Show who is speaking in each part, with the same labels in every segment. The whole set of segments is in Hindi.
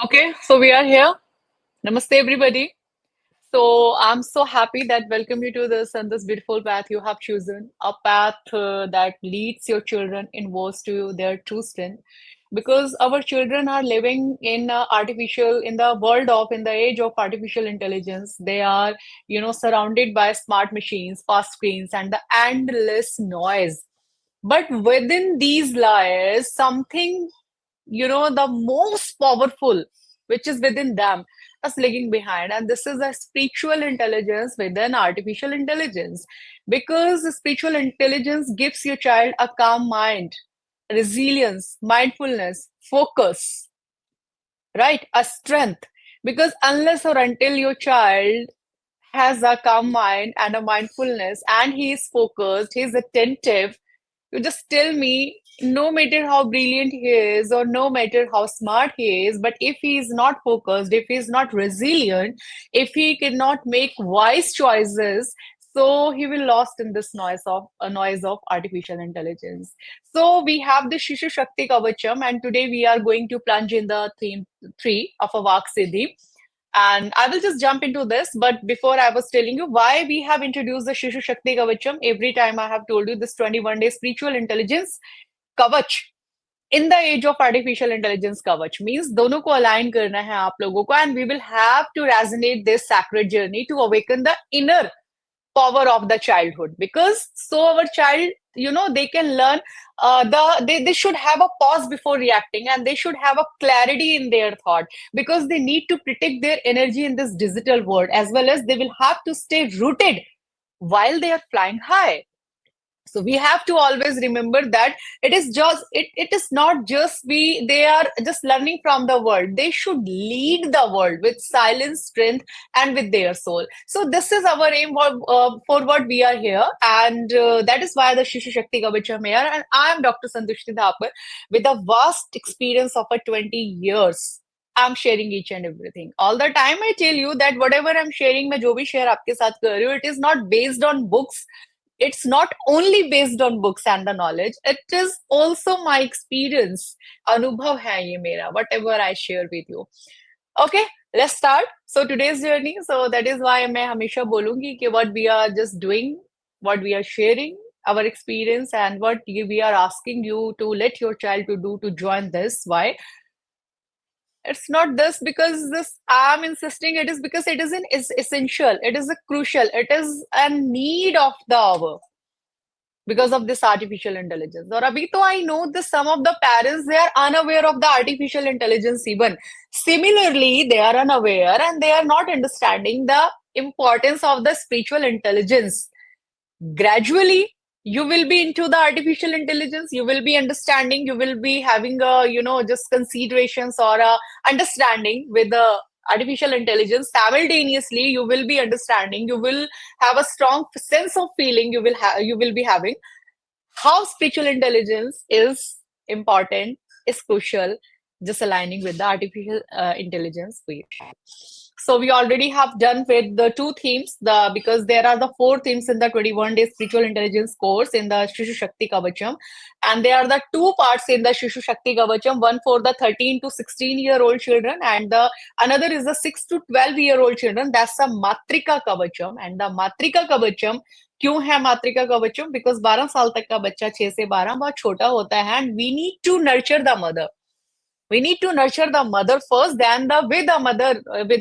Speaker 1: Okay, so we are here. Namaste, everybody. So I'm so happy that welcome you to this and this beautiful path you have chosen, a path that leads your children inwards to their true strength. Because our children are living in in the world of, in the age of artificial intelligence. They are, surrounded by smart machines, fast screens, and the endless noise. But within these layers, something the most powerful, which is within them, is lagging behind. And this is a spiritual intelligence within artificial intelligence. Because spiritual intelligence gives your child a calm mind, resilience, mindfulness, focus, right? A strength. Because unless or until your child has a calm mind and a mindfulness and he is focused, he is attentive, you just tell me, no matter how brilliant he is or no matter how smart he is, but if he is not focused, if he is not resilient, if he cannot make wise choices, so he will lost in this noise of artificial intelligence. So we have the Shishu Shakti Kavacham, and today we are going to plunge in the theme three of a Vak Siddhi. And I will just jump into this. But before, I was telling you why we have introduced the Shishu Shakti Kavacham. Every time I have told you this 21-day spiritual intelligence Kavach in the age of artificial intelligence Kavach means दोनों को align करना है आप लोगों को, and we will have to resonate this sacred journey to awaken the inner power of the childhood, because so our child, they can learn, they should have a pause before reacting, and they should have a clarity in their thought, because they need to protect their energy in this digital world, as well as they will have to stay rooted while they are flying high. So we have to always remember that it is not just they are just learning from the world. They should lead the world with silence, strength, and with their soul. So this is our aim for what we are here, and that is why the Shishu Shakti Kavacham here. And I am Dr. Santushti Thapar with a vast experience of a 20 years. I'm sharing each and everything. All the time I tell you that whatever I'm sharing, मैं जो भी share आपके साथ कर रही हूँ, it is not based on books, it's not only based on books and the knowledge, it is also my experience. Anubhav hai ye mera, whatever I share with you. Okay, let's start. So today's journey, so that is why मैं हमेशा बोलूंगी कि what we are just doing, what we are sharing, our experience, and what we are asking you to let your child to do to join this. Why? It's not this because this I'm insisting, it is because it is an is essential, it is a crucial, it is a need of the hour because of this artificial intelligence. Or abhi to I know that some of the parents, they are unaware of the artificial intelligence even. Similarly, they are unaware and they are not understanding the importance of the spiritual intelligence. Gradually, you will be into the artificial intelligence, you will be understanding, you will be having a, just considerations or a understanding with the artificial intelligence. Simultaneously, you will be understanding, you will have a strong sense of feeling, you will be having how spiritual intelligence is important, is crucial, just aligning with the artificial intelligence we have. So we already have done with the two themes, because there are the four themes in the 21-day spiritual intelligence course in the Shishu Shakti Kavacham, and there are the two parts in the Shishu Shakti Kavacham, one for the 13 to 16-year-old children, and the another is the 6 to 12-year-old children. That's a Matrika Kavacham, and the Matrika Kavacham क्यों है मातृका कवचम? बिकॉज 12 साल तक का बच्चा 6 से 12 बहुत छोटा होता है, and we need to nurture the mother, we need to nurture the mother first, then the with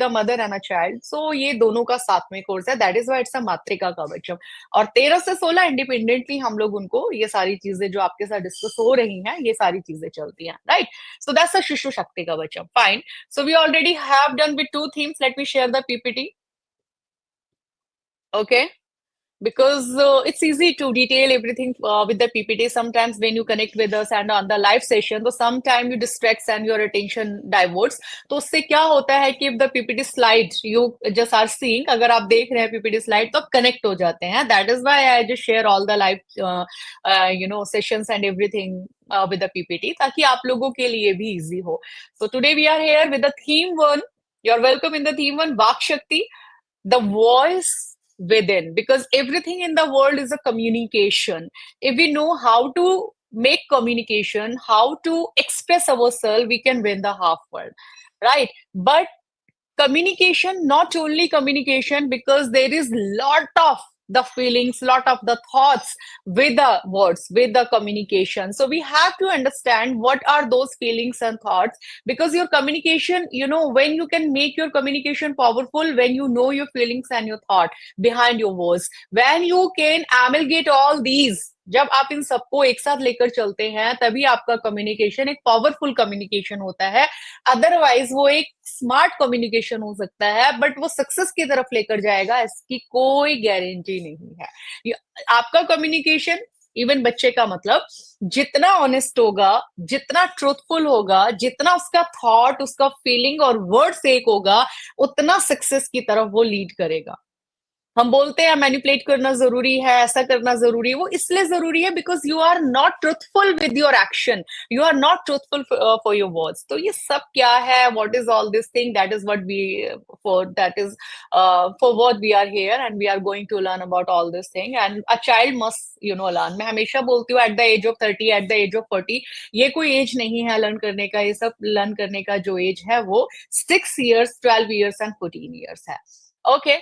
Speaker 1: a mother and a child. So ये दोनों का साथ में कोर्स है, that is why it's a मातृका कवचम. और 13 से 16 इंडिपेंडेंटली हम लोग उनको ये सारी चीजें जो आपके साथ डिस्कस हो रही हैं, ये सारी चीजें चलती हैं, right? So that's a Shishu Shakti Kavacham. Fine. So we already have done with two themes. Let me share the PPT. Okay, because it's easy to detail everything with the PPT. Sometimes when you connect with us and on the live session, so sometimes you distracts and your attention diverts. तो उससे क्या होता है कि if the PPT slide you just are seeing, अगर आप देख रहे हैं PPT slide तो आप connect हो जाते हैं. That is why I just share all the live sessions and everything with the PPT, ताकि आप लोगों के लिए भी easy हो. So today we are here with the theme one. You're welcome in the theme one, Vak Shakti, the voice within, because everything in the world is a communication. If we know how to make communication, how to express ourselves, we can win the half world. right? But communication, not only communication, because there is lot of the feelings, lot of the thoughts with the words, with the communication. So we have to understand what are those feelings and thoughts, because your communication, when you can make your communication powerful, when you know your feelings and your thought behind your words, when you can amalgate all these, जब आप इन सबको एक साथ लेकर चलते हैं, तभी आपका कम्युनिकेशन एक पावरफुल कम्युनिकेशन होता है। अदरवाइज वो एक स्मार्ट कम्युनिकेशन हो सकता है, बट वो सक्सेस की तरफ लेकर जाएगा, इसकी कोई गारंटी नहीं है। आपका कम्युनिकेशन, इवन बच्चे का, मतलब जितना ऑनेस्ट होगा, जितना ट्रूथफुल होगा, जितना उसका थॉट, उसका फीलिंग और वर्ड्स एक होगा, उतना सक्सेस की तरफ वो लीड करेगा। हम बोलते हैं मैनिपुलेट करना जरूरी है, ऐसा करना जरूरी है, वो इसलिए जरूरी है because you are not truthful with your action, you are not truthful for your words. तो ये सब क्या है, what is all this thing, that is what we for that is for what we are here, and we are going to learn about all this thing, and a child must learn. मैं हमेशा बोलती हूँ at the age of 30, at the age of 40, ये कोई एज नहीं है लर्न करने का। ये सब लर्न करने का जो एज है वो 6 years, 12 years एंड 14 years है। ओके,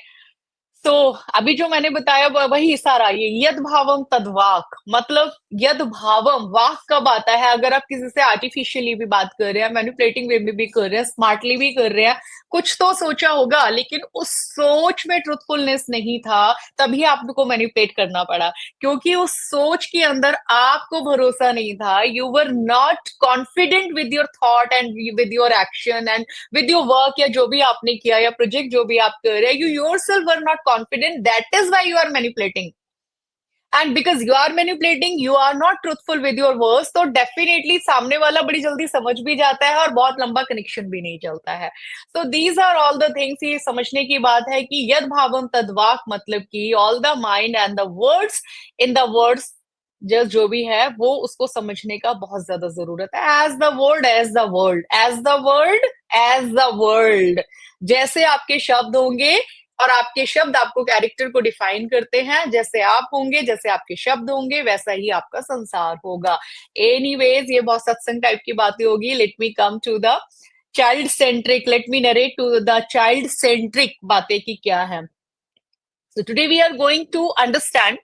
Speaker 1: तो अभी जो मैंने बताया वही सारा, ये यद भावम तद वाक, मतलब यद भावम, वाक कब आता है, अगर आप किसी से आर्टिफिशियली भी बात कर रहे हैं, मैनिपुलेटिंग वे में भी कर रहे हैं, स्मार्टली भी कर रहे हैं, कुछ तो सोचा होगा, लेकिन उस सोच में ट्रुथफुलनेस नहीं था, तभी आपको मैनिपुलेट करना पड़ा, क्योंकि उस सोच के अंदर आपको भरोसा नहीं था। You were not confident with your thought and with your action and with your work, या जो भी आपने किया, या प्रोजेक्ट जो भी आप कर रहे हैं, you yourself were not confident, that is why you are manipulating. And because you are manipulating, you are not truthful with your words, तो डेफिनेटली सामने वाला बड़ी जल्दी समझ भी जाता है और बहुत लंबा कनेक्शन भी नहीं चलता है। So these are all the things. ये समझने की बात है कि यद भावम तद वाक, मतलब कि all the mind and the words in the words, just जो भी है वो उसको समझने का बहुत ज्यादा जरूरत है। As the word as the world, as the word as the world, जैसे आपके शब्द होंगे, और आपके शब्द आपको कैरेक्टर को डिफाइन करते हैं, जैसे आप होंगे, जैसे आपके शब्द होंगे, वैसा ही आपका संसार होगा। एनीवेज, ये बहुत सत्संग टाइप की बातें होगी। Let me come to the child centric, let me narrate to the child centric बातें की क्या है। So today we are going to understand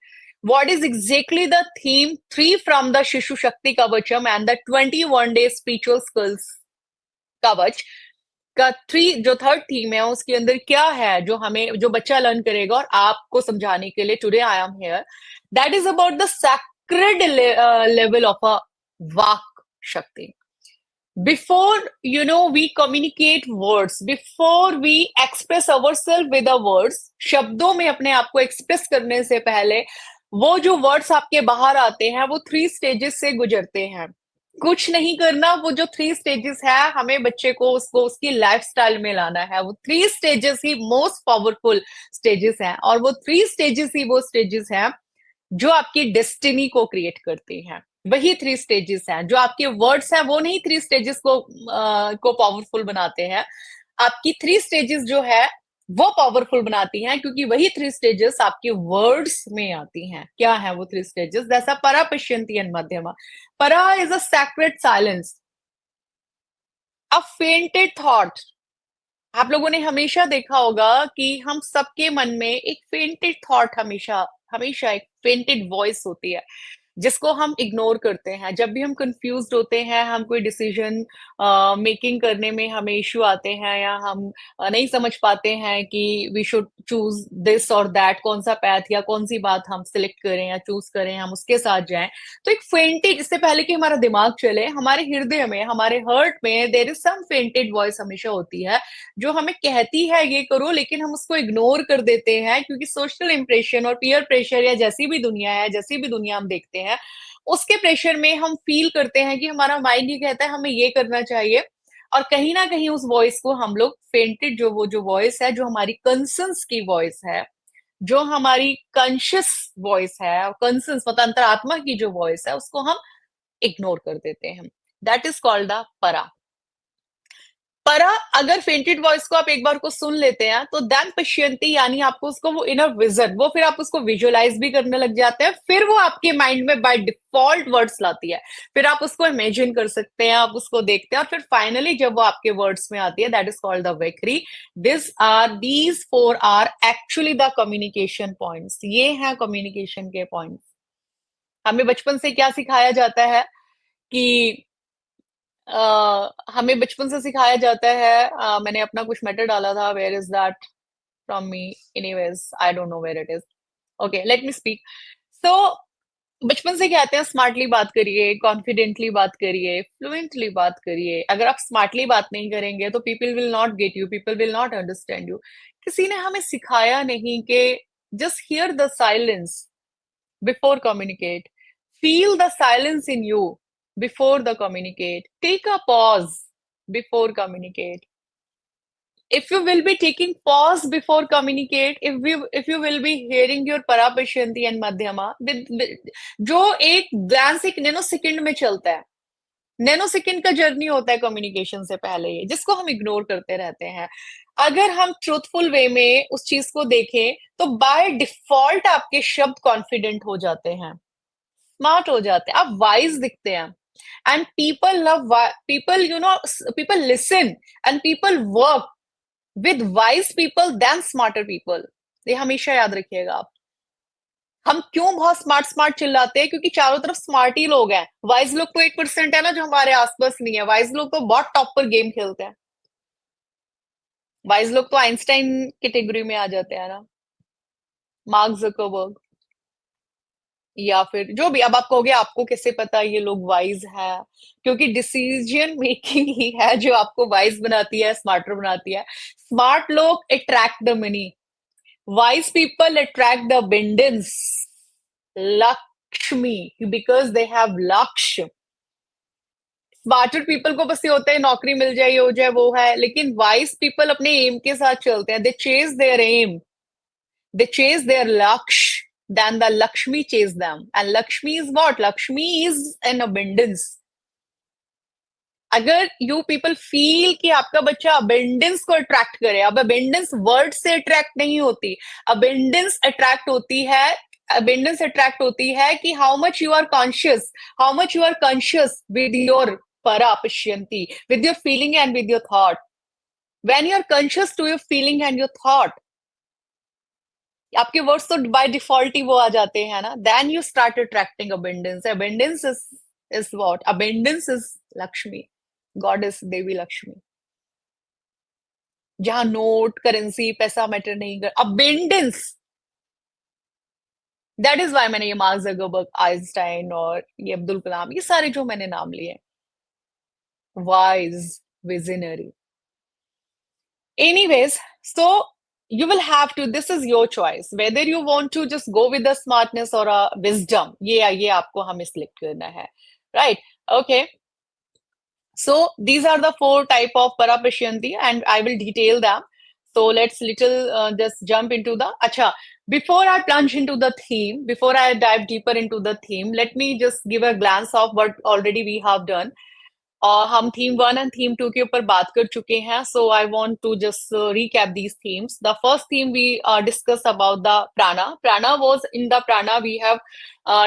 Speaker 1: what is exactly the theme 3 from the Shishu Shakti Kavacham and the 21-day spiritual skills कवच का 3, जो थर्ड थीम है उसके अंदर क्या है, जो हमें, जो बच्चा लर्न करेगा और आपको समझाने के लिए today I am here, that is about the sacred level of a Vak Shakti. Before we communicate words, before we express ourselves with the words, शब्दों में अपने आप को एक्सप्रेस करने से पहले वो जो वर्ड्स आपके बाहर आते हैं वो 3 स्टेजेस से गुजरते हैं। कुछ नहीं करना, वो जो 3 स्टेजेस है, हमें बच्चे को उसको उसकी लाइफस्टाइल में लाना है। वो 3 स्टेजेस ही मोस्ट पावरफुल स्टेजेस हैं, और वो 3 स्टेजेस ही वो स्टेजेस हैं जो आपकी डेस्टिनी को क्रिएट करती हैं। वही 3 स्टेजेस हैं। जो आपके वर्ड्स हैं वो नहीं 3 स्टेजेस को पावरफुल बनाते हैं। आपकी 3 स्टेजेस जो है वो पावरफुल बनाती हैं, क्योंकि वही 3 स्टेजेस आपके वर्ड्स में आती हैं। क्या है वो 3 स्टेजेस? जैसा परा पश्यन्ति मध्यमा। परा is a sacred silence, a fainted thought. आप लोगों ने हमेशा देखा होगा कि हम सबके मन में एक फेंटेड थॉट, हमेशा हमेशा एक फेंटेड वॉइस होती है जिसको हम इग्नोर करते हैं। जब भी हम कंफ्यूज्ड होते हैं, हम कोई डिसीजन मेकिंग करने में हमें इश्यू आते हैं, या हम नहीं समझ पाते हैं कि वी शुड चूज दिस और दैट, कौन सा पैथ या कौन सी बात हम सिलेक्ट करें या चूज करें, हम उसके साथ जाएं, तो एक फेंटेड, इससे पहले कि हमारा दिमाग चले, हमारे हृदय में, हमारे हर्ट में there is some fainted voice हमेशा होती है, जो हमें कहती है ये करो, लेकिन हम उसको इग्नोर कर देते हैं, क्योंकि सोशल इंप्रेशन और पीयर प्रेशर, या जैसी भी दुनिया है, जैसी भी दुनिया हम देखते हैं, उसके प्रेशर में हम फील करते हैं कि हमारा माइंड ये कहता है हमें ये करना चाहिए, और कहीं ना कहीं उस वॉइस को हम लोग फेंटेड, जो वो जो वॉइस है, जो हमारी कंसंस की वॉइस है, जो हमारी कॉन्शियस वॉइस है, कंसंस मतलब अंतरात्मा की जो वॉइस है, उसको हम इग्नोर कर देते हैं। दैट इज कॉल्ड द परा। पर अगर फेंटेड वॉइस को आप एक बार को सुन लेते हैं तो देन पश्यंती, यानी आपको उसको वो इनर विजन, वो फिर आप उसको विजुअलाइज भी करने लग जाते हैं, फिर वो आपके माइंड में बाय डिफॉल्ट वर्ड्स लाती है, फिर आप उसको इमेजिन कर सकते हैं, आप उसको देखते हैं, और फिर फाइनली जब वो आपके वर्ड्स में आती है, दैट इज कॉल्ड द वेकरी। These four are actually the communication points. ये हैं कम्युनिकेशन के पॉइंट्स। हमें बचपन से क्या सिखाया जाता है कि हमें बचपन से सिखाया जाता है, मैंने अपना कुछ मैटर डाला था, where is that from me, anyways I don't know where it is, okay let me speak. So बचपन से कहते हैं स्मार्टली बात करिए, कॉन्फिडेंटली बात करिए, फ्लुएंटली बात करिए। अगर आप स्मार्टली बात नहीं करेंगे तो people will not get you, people will not understand you. किसी ने हमें सिखाया नहीं कि just here the silence before communicate, feel the silence in you before the communicate, take a pause before communicate. If you will be taking pause before communicate, if you will be hearing your parapashanti and madhyama जो एक glance एक नैनो सेकंड में चलता है, नैनो सेकंड का जर्नी होता है कम्युनिकेशन से पहले, ये जिसको हम इग्नोर करते रहते हैं। अगर हम ट्रूथफुल वे में उस चीज को देखें तो बाय डिफॉल्ट आपके शब्द कॉन्फिडेंट हो जाते हैं, स्मार्ट हो जाते हैं, आप वाइज दिखते हैं। And people love, people you know, people listen and people work with wise people than smarter people. ये हमेशा याद रखिएगा आप। हम क्यों बहुत स्मार्ट स्मार्ट चिल्लाते हैं? क्योंकि चारों तरफ स्मार्ट ही लोग हैं। वाइज लोग तो 1% है ना जो हमारे आसपास नहीं है। वाइज लोग तो बहुत टॉप पर गेम खेलते हैं। वाइज लोग तो आइंस्टाइन कैटेगरी में आ जाते हैं ना, मार्क जकरबर्ग, या फिर जो भी। अब आप कहोगे आपको कैसे पता ये लोग वाइज है? क्योंकि डिसीजन मेकिंग ही है जो आपको वाइज बनाती है, स्मार्टर बनाती है। स्मार्ट लोग attract the money, wise people attract the abundance, Lakshmi, because they have लक्ष्य। स्मार्टर पीपल को बस ये होता है नौकरी मिल जाए, ये हो जाए, वो है, लेकिन वाइज पीपल अपने एम के साथ चलते हैं। They chase their aim, they chase their laksh, then the Lakshmi chase them. And Lakshmi is what? Lakshmi is an abundance. अगर यू पीपल फील कि आपका बच्चा अबेंडेंस को अट्रैक्ट करे, अब अबेंडेंस वर्ड से अट्रैक्ट नहीं होती, अबेंडेंस अट्रैक्ट होती है, अबेंडेंस अट्रैक्ट होती है कि how much you are conscious, how much you are conscious with your para pashyanti, with your feeling and with your thought. When you are conscious to your feeling and your thought, आपके वर्ड्स तो बाय डिफॉल्ट ही वो आ जाते हैं ना, then you start attracting abundance. Abundance is what? Abundance is Lakshmi, god is Devi Lakshmi, जहां नोट, करेंसी, पैसा मैटर नहीं कर, अबेंडेंस। दैट इज वाई मैंने ये मार्क जकरबर्ग, आइंस्टाइन और ये अब्दुल कलाम, ये सारे जो मैंने नाम लिए, wise, visionary. Anyways, so you will have to, this is your choice, whether you want to just go with the smartness or a wisdom. ये आपको हमें select करना है, right? Okay. So these are the 4 type of parapashyanti and I will detail them. So let's little just jump into the, acha, before I plunge into the theme, before I dive deeper into the theme, let me just give a glance of what already we have done. हम थीम 1 एंड थीम 2 के ऊपर बात कर चुके हैं, so I want to just recap these themes. The first theme we discuss about the prana. Prana was in the prana we have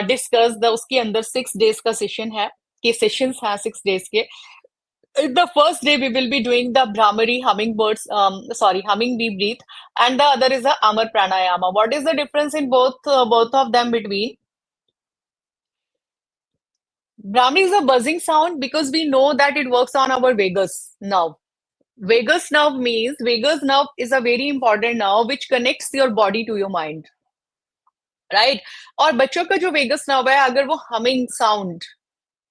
Speaker 1: discuss the, उसके अंदर 6 डेज का सेशन है, के सेशंस हैं 6 डेज के। In the first day we will be doing the Brahmari hummingbirds, humming bee breath, and the other is the Amar Pranayama. What is the difference in both of them between? Brahmi is a buzzing sound because we know that it works on our vagus nerve. Vagus nerve means, vagus nerve is a very important nerve which connects your body to your mind, right? और बच्चों का जो वेगस नर्व है, अगर वो हमिंग साउंड,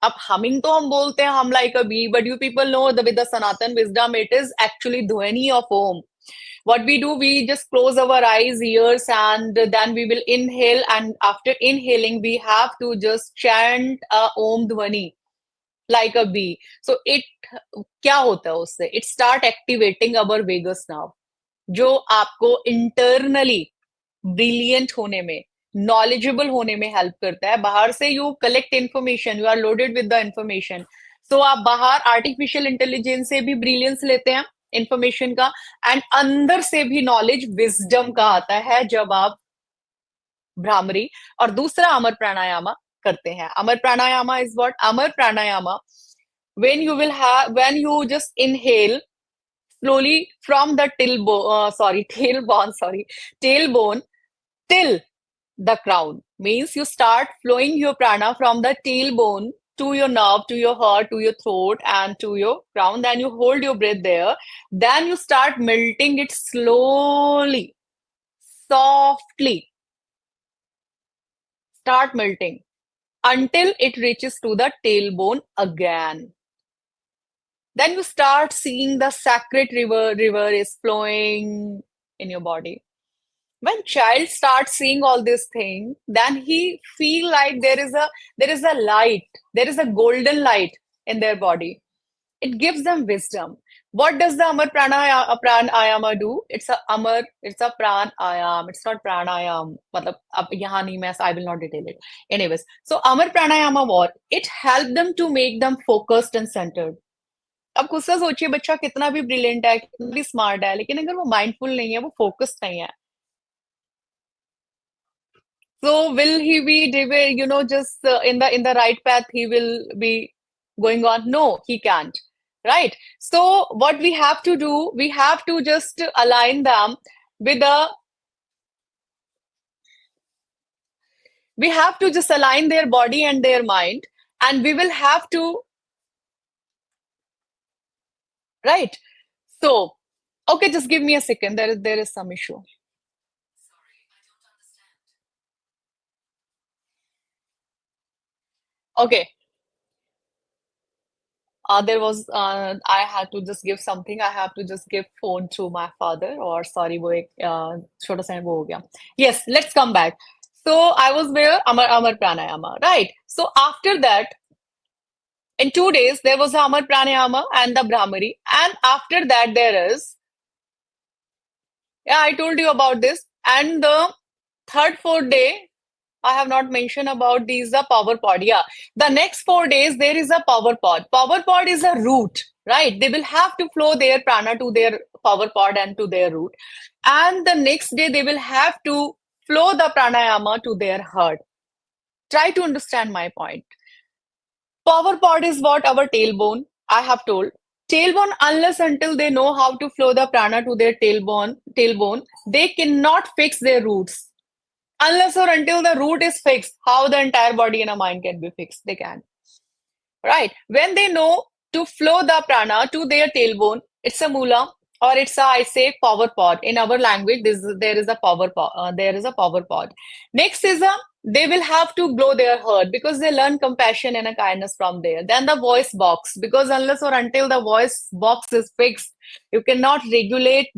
Speaker 1: अब हमिंग तो हम बोलते हैं हम like a bee, but you people know the with the Sanatan wisdom it is actually ध्वनि of Om. What we do, we just close our eyes, ears, and then we will inhale, and after inhaling we have to just chant a om dhvani like a bee. So it क्या होता है उससे? It start activating our vagus nerve, जो आपको internally brilliant होने में, knowledgeable होने में हेल्प करता है. बाहर से you collect information, you are loaded with the information. सो आप बाहर आर्टिफिशियल इंटेलिजेंस से भी ब्रिलियंस लेते हैं इंफॉर्मेशन का, एंड अंदर से भी नॉलेज विजडम का आता है जब आप भ्रामरी और दूसरा अमर प्राणायामा करते हैं. अमर प्राणायामा इज व्हाट? अमर pranayama, when you just inhale slowly from the tailbone till the crown, means you start flowing your prana from the tailbone to your nerve, to your heart, to your throat, and to your crown. Then you hold your breath there. Then you start melting it slowly, softly. Start melting until it reaches to the tailbone again. Then you start seeing the sacred river is flowing in your body. When child starts seeing all these things, then he feel like there is a light, there is a golden light in their body. It gives them wisdom. What does the Amar Pranayama do? It's a pranayam. It's not pranayam. मतलब अब यहाँ नहीं मैं I will not detail it. Anyways, so Amar Pranayama what? It helped them to make them focused and centered. अब खुद से सोचिए बच्चा कितना भी ब्रिलियंट है, कितना भी स्मार्ट है, लेकिन अगर वो माइंडफुल नहीं है, वो फोकस्ड नहीं है, so will he be just in the right path? He will be going on? No, he can't. Right? So what we have to do, we have to just align them with a we have to just align their body and their mind, and we will have to, right? So, okay, just give me a second. There is some issue. Okay. There was I had to just give something. I have to just give phone to my father. Or sorry, वो एक छोटा सा वो हो गया. Yes, let's come back. So I was where Amar Pranayama, right? So after that, in 2 days there was the Amar Pranayama and the Brahmari, and after that there is, yeah, I told you about this, and the third, fourth day I have not mentioned about these the power pod. Yeah, the next 4 days there is a power pod. Power pod is a root, right? They will have to flow their prana to their power pod and to their root, and the next day they will have to flow the pranayama to their heart. Try to understand my point. Power pod is what? Our tailbone. I have told tailbone, unless until they know how to flow the prana to their tailbone, they cannot fix their roots. Unless or until the root is fixed, how the entire body and a mind can be fixed? They can. Right? When they know to flow the prana to their tailbone, it's a mula, or it's a, I say, power pod. In our language, there is a power pod. There is a power pod. Next is a, they will have to blow their heart because they learn compassion and a kindness from there. Then the voice box, because unless or until the voice box is fixed, you cannot regulate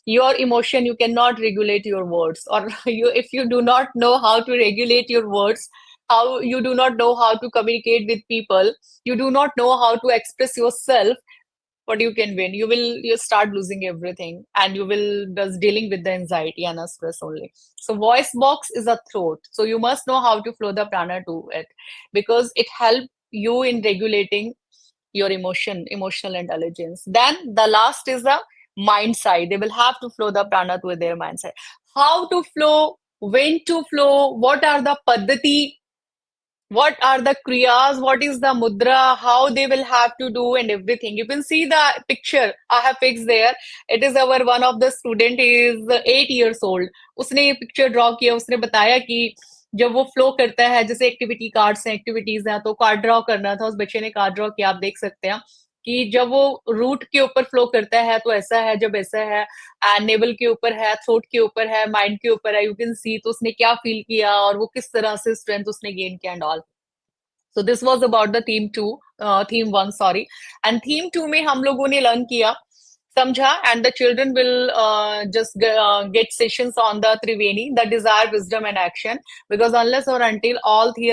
Speaker 1: your emotion, you cannot regulate your words, or if you do not know how to regulate your words, how you do not know how to communicate with people, you do not know how to express yourself, what you can win, you start losing everything, and you will just dealing with the anxiety and the stress only. So voice box is a throat, so you must know how to flow the prana to it, because it helps you in regulating your emotional intelligence. Then the last is the mind side. They will have to flow the prana to their mind side. How to flow, when to flow, what are the paddhati, what are the kriyas, what is the mudra, how they will have to do, and everything. You can see the picture I have fixed there. It is our one of the student, he is 8 years old. उसने ये पिक्चर ड्रॉ किया, उसने बताया कि जब वो फ्लो करता है, जैसे एक्टिविटी कार्ड्स हैं, एक्टिविटीज हैं, तो कार्ड ड्रॉ करना था, उस बच्चे ने कार्ड ड्रॉ किया, आप देख सकते हैं कि जब वो रूट के ऊपर फ्लो करता है तो ऐसा है, जब ऐसा है नेवल के ऊपर है, थ्रोट के ऊपर है, माइंड के ऊपर है, यू कैन सी, तो उसने क्या फील किया और वो किस तरह से स्ट्रेंथ उसने गेन किया and all. So this was about the theme one, sorry. And theme two में हम लोगों ने learn किया, समझा, and the children will just get sessions on the Triveni, the desire, wisdom and action, because unless or until all three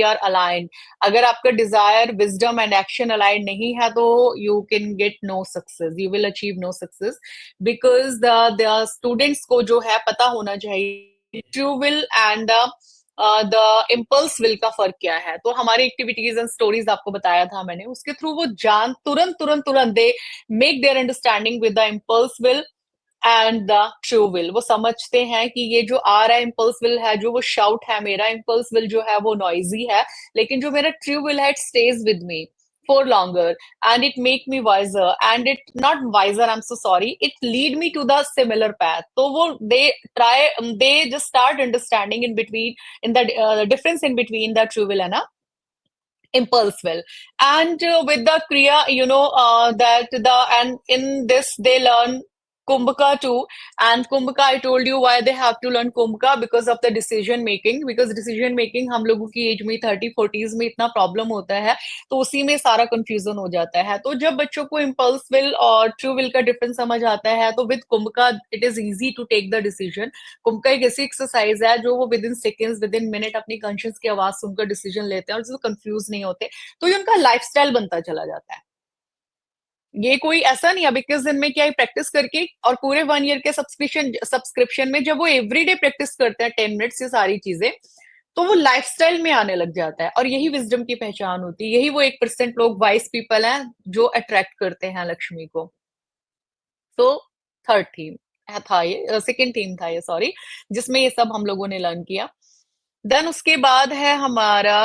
Speaker 1: are aligned, अगर आपका desire, wisdom and action aligned नहीं है तो you can get no success, you will achieve no success, because the students को जो है पता होना चाहिए true will and the the impulse will का फर्क क्या है। तो हमारी एक्टिविटीज एंड स्टोरीज आपको बताया था मैंने, उसके थ्रू वो जान तुरंत तुरंत तुरंत they make their understanding with the impulse will and the true will. वो समझते हैं कि ये जो आ रहा है इम्पल्स विल है, जो वो शाउट है, मेरा इम्पल्स विल जो है वो नॉइजी है, लेकिन जो मेरा ट्रू विल है it stage with me for longer and it make me wiser and it not wiser, I'm so sorry, it lead me to the similar path. तो वो they just start understanding in between in the difference in between the true will and a impulse will. And with the kriya, that the and in this they learn kumbhaka too. And kumbhaka, I told you why they have to learn kumbhaka, because of the decision making, because decision making हम लोगों की एज में 30-40s में इतना प्रॉब्लम होता है, तो उसी में सारा कंफ्यूजन हो जाता है। तो जब बच्चों को इम्पल्स विल और ट्रू विल का डिफरेंस समझ आता है, तो with kumbhaka it is easy to take the decision. Kumbhaka एक ऐसी एक्सरसाइज है जो वो within seconds, within minute अपनी कॉन्शियस की आवाज सुनकर डिसीजन लेते हैं और जो कंफ्यूज नहीं होते, तो ये उनका लाइफस्टाइल बनता चला जाता है। ये कोई ऐसा नहीं है अब 21 दिन में क्या प्रैक्टिस करके और पूरे 1 ईयर के सब्सक्रिप्शन में जब वो एवरीडे प्रैक्टिस करते हैं 10 मिनट्स ये सारी चीजें, तो वो लाइफस्टाइल में आने लग जाता है। और यही विजडम की पहचान होती है, यही वो 1% लोग वाइस पीपल हैं जो अट्रैक्ट करते हैं लक्ष्मी को। तो थर्ड थीम था ये, सेकेंड थीम था ये, सॉरी, जिसमें ये सब हम लोगों ने लर्न किया। देन उसके बाद है हमारा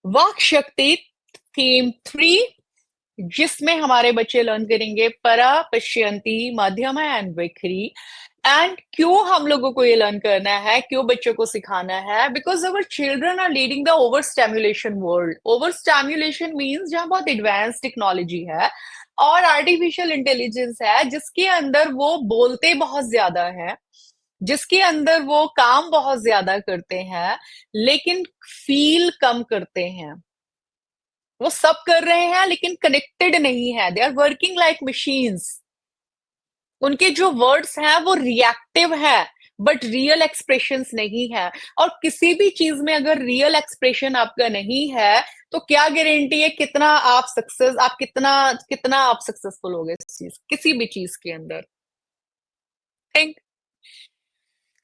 Speaker 1: वाक शक्ति थीम 3, जिसमें हमारे बच्चे लर्न करेंगे परा, पश्यंती, मध्यम एंड विखरी। एंड क्यों हम लोगों को ये लर्न करना है, क्यों बच्चों को सिखाना है? Because our children are leading the over stimulation world. Over stimulation means जहां बहुत एडवांस टेक्नोलॉजी है और आर्टिफिशियल इंटेलिजेंस है, जिसके अंदर वो बोलते बहुत ज्यादा है, जिसके अंदर वो काम बहुत ज्यादा करते हैं, लेकिन फील कम करते हैं। वो सब कर रहे हैं लेकिन कनेक्टेड नहीं है, they are working like machines. उनके जो वर्ड्स हैं वो रिएक्टिव है, बट रियल एक्सप्रेशंस नहीं है। और किसी भी चीज में अगर रियल एक्सप्रेशन आपका नहीं है, तो क्या गारंटी है कितना आप सक्सेस, आप कितना कितना आप सक्सेसफुल हो गए इस चीज, किसी भी चीज के अंदर। Think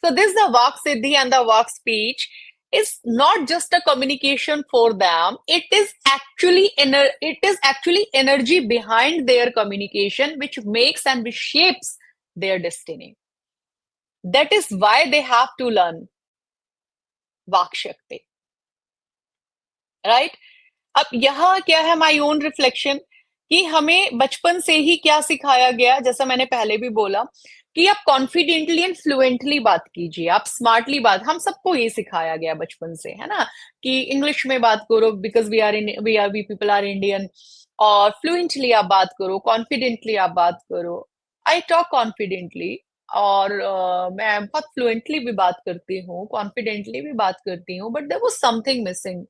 Speaker 1: So this the Vak Siddhi and the Vak speech is not just a communication for them. It is actually energy behind their communication, which makes and which shapes their destiny. That is why they have to learn Vak Shakti. Right? अब यहाँ क्या है, माई ओन रिफ्लेक्शन, कि हमें बचपन से ही क्या सिखाया गया, जैसा मैंने पहले भी बोला कि आप कॉन्फिडेंटली एंड फ्लुएंटली बात कीजिए, आप स्मार्टली बात, हम सबको ये सिखाया गया बचपन से, है ना, कि इंग्लिश में बात करो because we people are Indian, और फ्लुएंटली आप बात करो, कॉन्फिडेंटली आप बात करो। आई टॉक कॉन्फिडेंटली, और मैं बहुत फ्लुएंटली भी बात करती हूँ, कॉन्फिडेंटली भी बात करती हूँ, but there was something missing.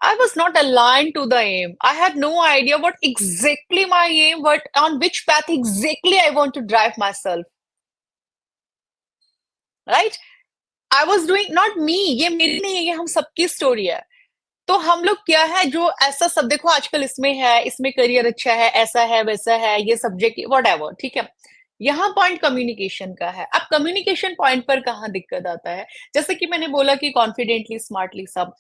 Speaker 1: I was not aligned to the aim. I had no idea what exactly my aim, what on which path exactly I want to drive myself. Right? I was doing not me. ये मेरी नहीं है, ये हम सबकी स्टोरी है। तो हम लोग क्या है, जो ऐसा सब देखो आजकल इसमें है, इसमें करियर अच्छा है, ऐसा है वैसा है, ये सब्जेक्ट वट एवर, ठीक है। यहाँ पॉइंट कम्युनिकेशन का है। अब कम्युनिकेशन पॉइंट पर कहाँ दिक्कत आता है, जैसे कि मैंने बोला कि कॉन्फिडेंटली स्मार्टली सब,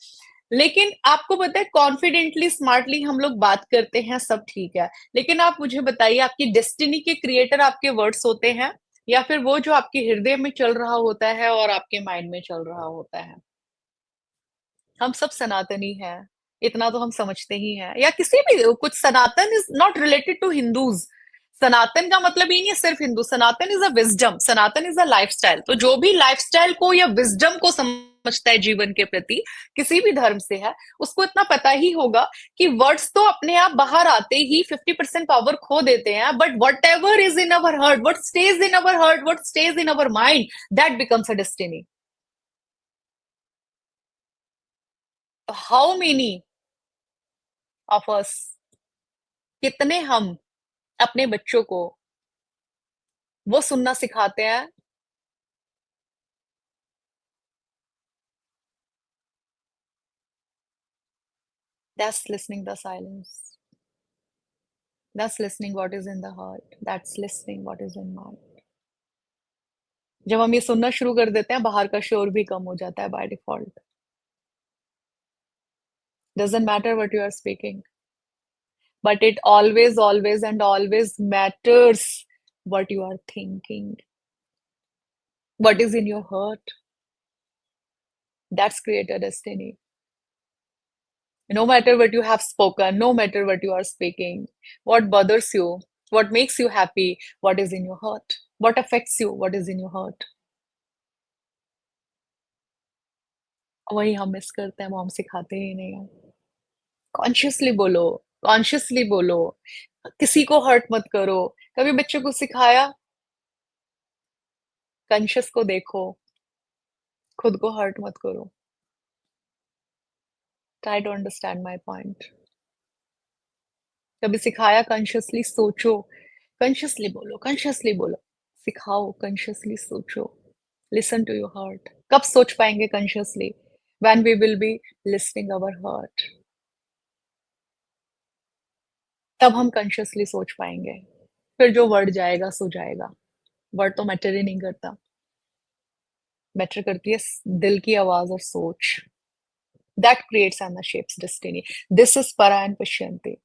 Speaker 1: लेकिन आपको पता है कॉन्फिडेंटली स्मार्टली हम लोग बात करते हैं, सब ठीक है, लेकिन आप मुझे बताइए आपकी डेस्टिनी के क्रिएटर आपके वर्ड्स होते हैं, या फिर वो जो आपके हृदय में चल रहा होता है और आपके माइंड में चल रहा होता है? हम सब सनातनी हैं, इतना तो हम समझते ही हैं। या किसी भी कुछ, Sanatan is not related to Hindus. Sanatan का मतलब ही नहीं है सिर्फ Hindu, Sanatan is a wisdom, Sanatan is a lifestyle. तो जो भी लाइफस्टाइल को या विजडम को समझता है जीवन के प्रति, किसी भी धर्म से है, उसको इतना पता ही होगा कि वर्ड्स तो अपने आप बाहर आते ही 50% पावर खो देते हैं, but what ever is in our heart, what stage in our heart, what stage in our mind, that becomes a destiny. How many of us, कितने हम अपने बच्चों को वो सुनना सिखाते हैं? That's listening the silence. That's listening what is in the heart. That's listening what is in mind. जब हम ये सुनना शुरू कर देते हैं, बाहर का शोर भी कम हो जाता है by default. Doesn't matter what you are speaking, but it always, always, and always matters what you are thinking, what is in your heart. That's create a destiny. No matter what you have spoken, no matter what you are speaking, what bothers you, what makes you happy, what is in your heart, what affects you, what is in your heart. वही हम मिस करते हैं, वो हम सिखाते ही नहीं है. कॉन्शियसली बोलो, कॉन्शियसली बोलो, किसी को हर्ट मत करो. कभी बच्चे को सिखाया, कॉन्शियस को देखो, खुद को हर्ट मत करो. Try to understand my point. कभी सिखाया, कॉन्शियसली सोचो, कॉन्शियसली बोलो, कॉन्शियसली बोलो. सिखाओ, कॉन्शियसली सोचो. Listen to your heart. कब सोच पाएंगे consciously? When we will be listening our heart. तब हम कॉन्शियसली सोच पाएंगे. फिर जो वर्ड जाएगा सो जाएगा. वर्ड तो मैटर ही नहीं करता. मैटर करती है दिल की आवाज और सोच. That creates and shapes destiny. This is परा and पश्यंती.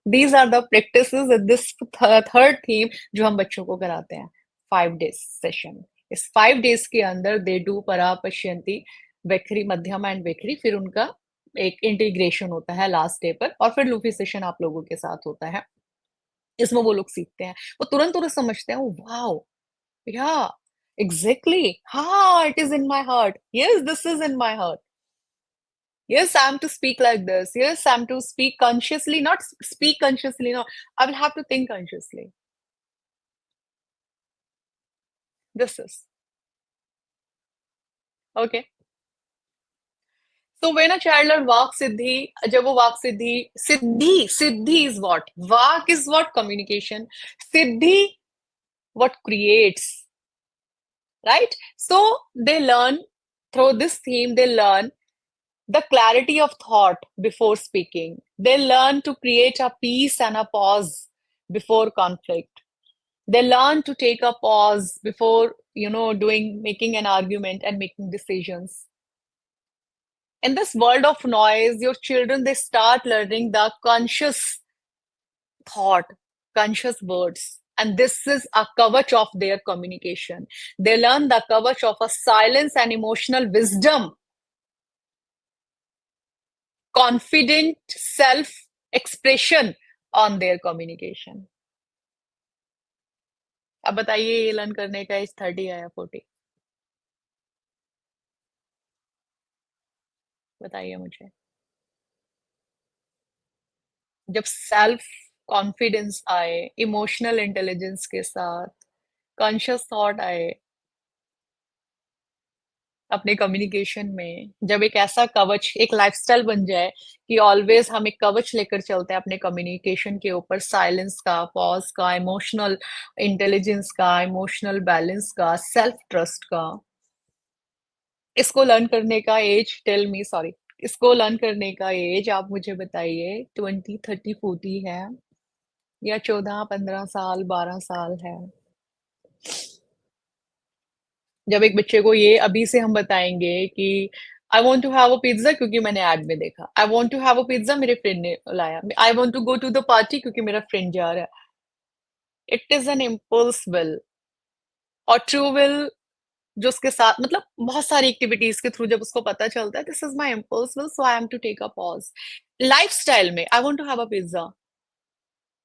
Speaker 1: These are the practices in this third theme जो हम बच्चों को कराते हैं. 5 days session. इस 5 days के अंदर दे डू परा पश्यंती, वेखरी, मध्यम एंड वेखरी. फिर उनका एक इंटीग्रेशन होता है लास्ट डे पर, और फिर लूफी सेशन आप लोगों के साथ होता है. इसमें वो लोग सीखते हैं, वो तुरंत तुरंत समझते हैं. वाओ, या एग्जैक्टली, हाँ, it is in my heart. Yes, this is in my heart. Yes, I'm to speak like this. Yes, I'm to speak consciously, not speak consciously. No, I will have to think consciously. This is okay. So when a child learn Vak Siddhi, जब वो Vak Siddhi, Siddhi is what? Vak is what? Communication. Siddhi, what creates, right? So they learn through this theme. They learn the clarity of thought before speaking. They learn to create a peace and a pause before conflict. They learn to take a pause before doing making an argument and making decisions. In this world of noise, your children, they start learning the conscious thought, conscious words, and this is a kavach of their communication. They learn the kavach of a silence and emotional wisdom, confident self expression on their communication. अब बताइए, ये लर्न करने का एज 30 है या 40? बताइए मुझे. जब सेल्फ कॉन्फिडेंस आए, इमोशनल इंटेलिजेंस के साथ कॉन्शियस थॉट आए अपने कम्युनिकेशन में, जब एक ऐसा कवच, एक लाइफस्टाइल बन जाए कि ऑलवेज हम एक कवच लेकर चलते हैं अपने कम्युनिकेशन के ऊपर, साइलेंस का, पॉज का, इमोशनल इंटेलिजेंस का, इमोशनल बैलेंस का, सेल्फ ट्रस्ट का. इसको लर्न करने का एज, टेल मी, सॉरी, इसको लर्न करने का एज आप मुझे बताइए, 20, 30, 40 है, या 14, 15 साल, 12 साल है? जब एक बच्चे को ये अभी से हम बताएंगे कि I want to have a pizza क्योंकि मैंने एड में देखा, I want to have a pizza मेरे फ्रेंड ने लाया, I want to go to the party क्योंकि मेरा फ्रेंड जा रहा है. It is an impulse will. और ट्रू विल जो उसके साथ, मतलब बहुत सारी एक्टिविटीज के थ्रू जब उसको पता चलता है this is my impulse will, so I am to take a pause. Life style में I want to have a pizza,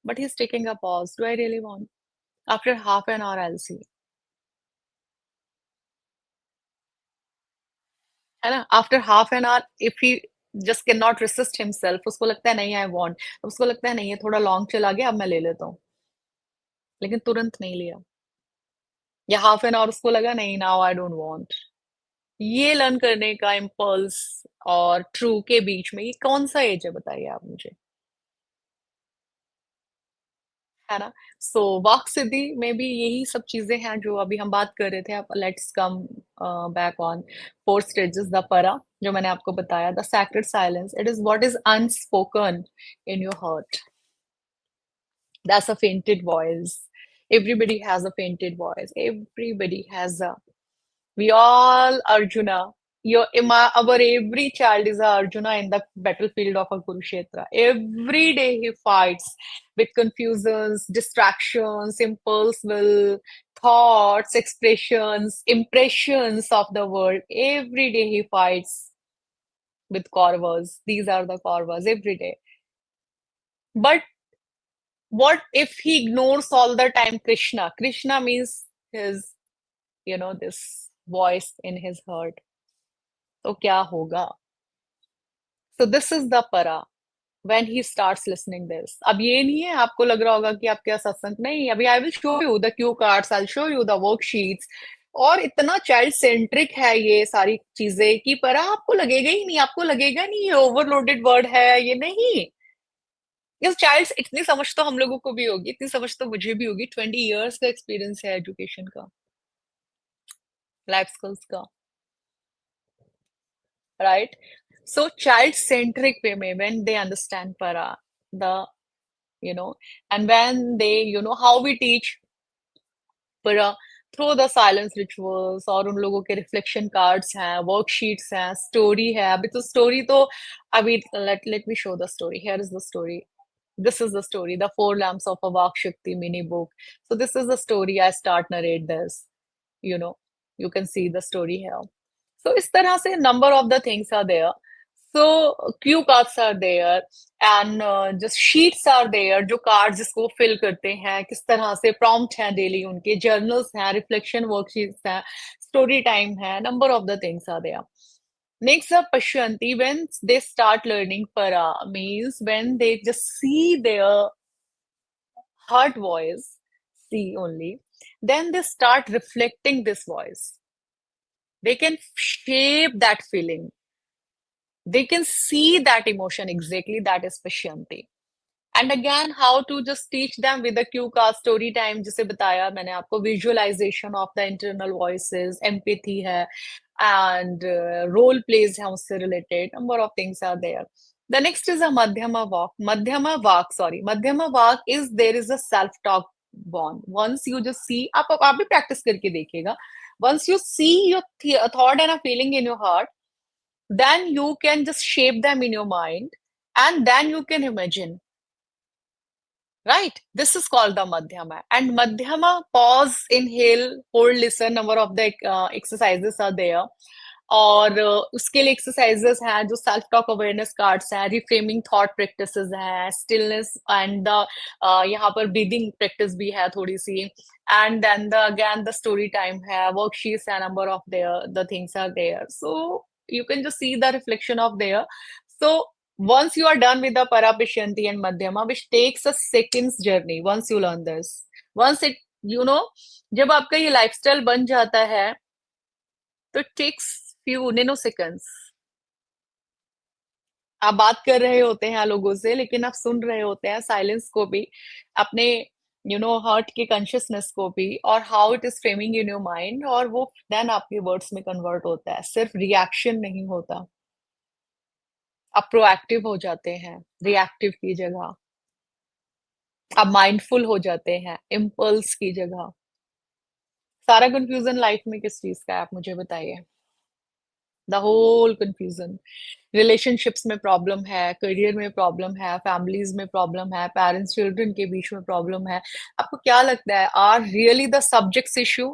Speaker 1: but he is taking a pause. Do I really want? After half an hour I see, है ना? After half an hour if he just can not resist himself, उसको लगता है नहीं आई वांट, उसको लगता है नहीं ये थोड़ा लॉन्ग चला गया, अब मैं ले लेता हूँ, लेकिन तुरंत नहीं लिया. या हाफ एन आवर उसको लगा नहीं, नाउ आई डोंट वांट. ये लर्न करने का इम्पल्स और ट्रू के बीच में ये कौन सा एज है, बताइए आप मुझे, है ना? सो वाक सिद्धि में भी यही सब चीजें हैं जो अभी हम बात कर रहे थे. अब let's come back on 4 stages. The परा, जो मैंने आपको बताया, the sacred silence, it is what is unspoken in your heart. That's a fainted voice. Everybody has a fainted voice. Everybody has a We all Arjuna. Our every child is a Arjuna in the battlefield of a Kurukshetra. Every day he fights with confusions, distractions, impulse will, thoughts, expressions, impressions of the world. Every day he fights with Kauravas. These are the Kauravas every day. But what if he ignores all the time Krishna? Krishna means his, this voice in his heart. तो क्या होगा? So this is the para when he starts listening this. अब ये नहीं है आपको लग रहा होगा कि आप क्या सत्संग नहीं, अभी I will show you the cue cards, I show you the worksheets, और इतना चाइल्ड सेंट्रिक है ये सारी चीजें कि परा आपको लगेगा ही नहीं, आपको लगेगा नहीं ये ओवरलोडेड वर्ड है, ये नहीं। ये चाइल्ड, इतनी समझ तो हम लोगों को भी होगी, इतनी समझ तो मुझे भी होगी, 20 years का एक्सपीरियंस है एजुकेशन का, लाइफ स्किल्स का, right? So child centric way में when they understand para, the you know and when they how we teach para through the silence rituals, और उन लोगों के रिफ्लेक्शन कार्ड्स हैं, वर्कशीट्स हैं, स्टोरी है। अभी तो स्टोरी तो अभी let me show the story. Here is the story. This is the story, the four lamps of a Vak Shakti mini book. So this is the story. I start narrate this, you know you can see the story here. So इस तरह से number of the things are there. So cue cards are there and just sheets are there, जो कार्ड जिसको फिल करते हैं, किस तरह से प्रॉम्प्ट हैं डेली, उनके जर्नल्स हैं, रिफ्लेक्शन वर्कशीट्स हैं, स्टोरी टाइम है, number of the things are there. Next up, Pashyanti, when they start learning para, means when they just see their heart voice, see only, then they start reflecting this voice. They can shape that feeling. They can see that emotion exactly, that is Pashyanti. And again, how to just teach them with the cue card, story time, जिसे बताया मैंने आपको, visualization of the internal voices, empathy है, and role plays है उससे related, number of things are there. The next is a madhyama walk. Madhyama walk is there is a self-talk bond. Once you just see, आप भी practice करके देखिएगा. Once you see your thought and a feeling in your heart, then you can just shape them in your mind, and then you can imagine. Right? This is called the Madhyama. And Madhyama, pause, inhale, hold, listen, number of the exercises are there. और उसके लिए एक्सरसाइजेस हैं जो सेल्फ टॉक अवेयरनेस कार्ड्स हैं, रिफ्रेमिंग थॉट प्रैक्टिसेस हैं, स्टिलनेस एंड द यहाँ पर ब्रीदिंग प्रैक्टिस भी है थोड़ी सी, and then the again the story time है, वर्कशीट्स है, number of there the things are there. So you can just see the reflection of there. So once you are done with the Parapishyanti and Madhyama, which takes a seconds journey, once you learn this, once it, जब आपका ये लाइफस्टाइल बन जाता है, तो it takes few nanoseconds. आप बात कर रहे होते हैं लोगों से, लेकिन आप सुन रहे होते हैं साइलेंस को भी, अपने हार्ट के कॉन्शियसनेस को भी, और how it is framing in your mind, और वो देन आपके वर्ड्स में कन्वर्ट होता है, सिर्फ रिएक्शन नहीं होता, आप प्रोएक्टिव हो जाते हैं रिएक्टिव की जगह, आप माइंडफुल हो जाते हैं इम्पल्स की जगह. सारा कंफ्यूजन लाइफ में किस चीज का है, आप मुझे बताइए. The whole confusion. रिलेशनशिप्स में प्रॉब्लम है, करियर में प्रॉब्लम है, फैमिलीज में प्रॉब्लम है, पेरेंट्स चिल्ड्रन के बीच में प्रॉब्लम है. आपको क्या लगता है, are really the subjects issue?